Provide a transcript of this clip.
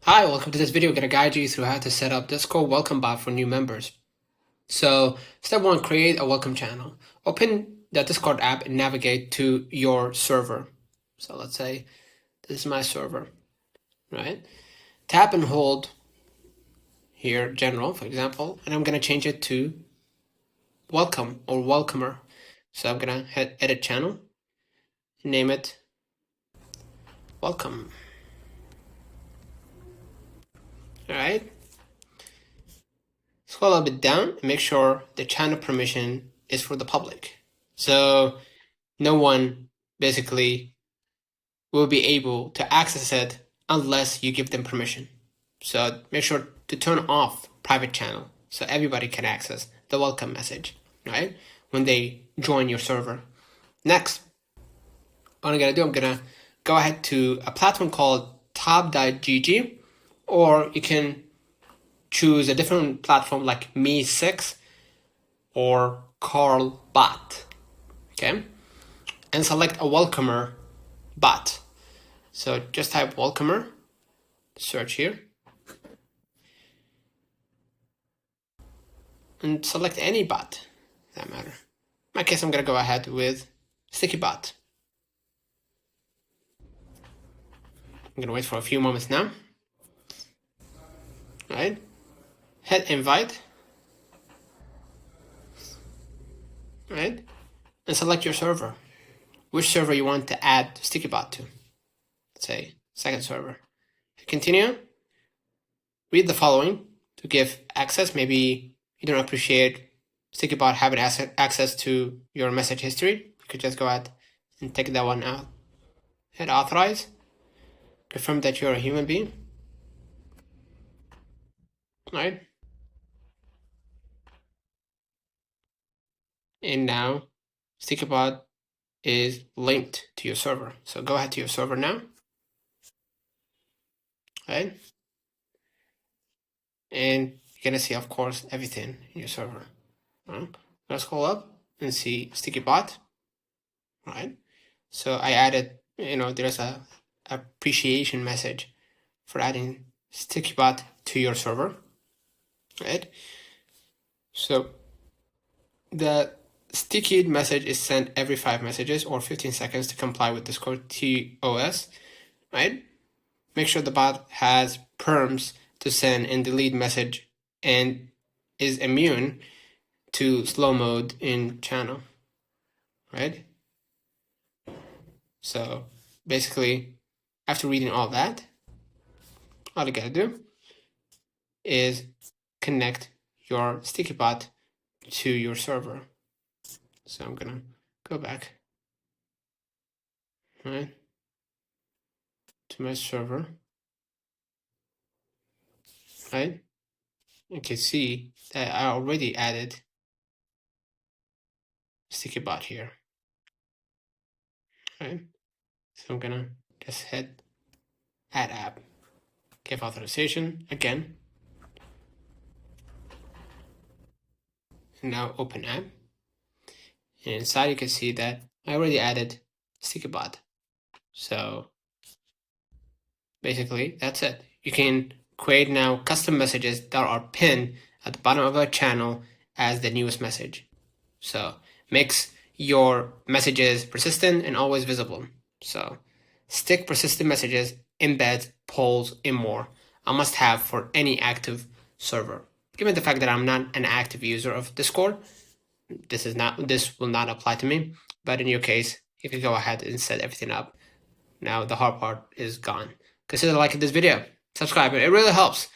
Hi, welcome to this video. I'm going to guide you through how to set up Discord welcome bot for new members. So, step one, create a welcome channel. Open the Discord app and navigate to your server. So let's say this is my server, right? Tap and hold here, general, for example, and I'm going to change it to welcome or welcomer. So I'm going to hit edit channel, name it welcome. All right. Scroll a bit down and make sure the channel permission is for the public. So no one basically will be able to access it unless you give them permission. So make sure to turn off private channel so everybody can access the welcome message, right? When they join your server. Next, what I'm gonna do, I'm gonna go ahead to a platform called top.gg, or you can choose a different platform like Me6 or CarlBot, okay? And select a welcomer bot. So just type welcomer, search here, and select any bot, for that matter. In my case, I'm gonna go ahead with StickyBot. I'm gonna wait for a few moments now. Right? Hit invite. Right? And select your server. Which server you want to add StickyBot to. Let's say second server. Continue. Read the following to give access. Maybe you don't appreciate StickyBot having access to your message history. You could just go ahead and take that one out. Hit authorize. Confirm that you're a human being. Right? And now StickyBot is linked to your server. So go ahead to your server now. Right? And you're gonna see, of course, everything in your server. Let's scroll up and see StickyBot. Right? So I added, there's a appreciation message for adding StickyBot to your server. Right? So the sticky message is sent every 5 messages or 15 seconds to comply with Discord TOS, right? Make sure the bot has perms to send and delete message and is immune to slow mode in channel, right? So basically, after reading all that, all you gotta do is connect your StickyBot to your server. So I'm gonna go back, right, to my server, right? You can see that I already added StickyBot here, right? So I'm gonna just hit add app, give authorization again, and now open app. And inside you can see that I already added StickyBot. So basically that's it. You can create now custom messages that are pinned at the bottom of a channel as the newest message. So makes your messages persistent and always visible. So stick persistent messages, embeds, polls, and more. A must have for any active server. Given the fact that I'm not an active user of Discord, this will not apply to me. But in your case, you can go ahead and set everything up. Now the hard part is gone. Consider liking this video, subscribe, it really helps.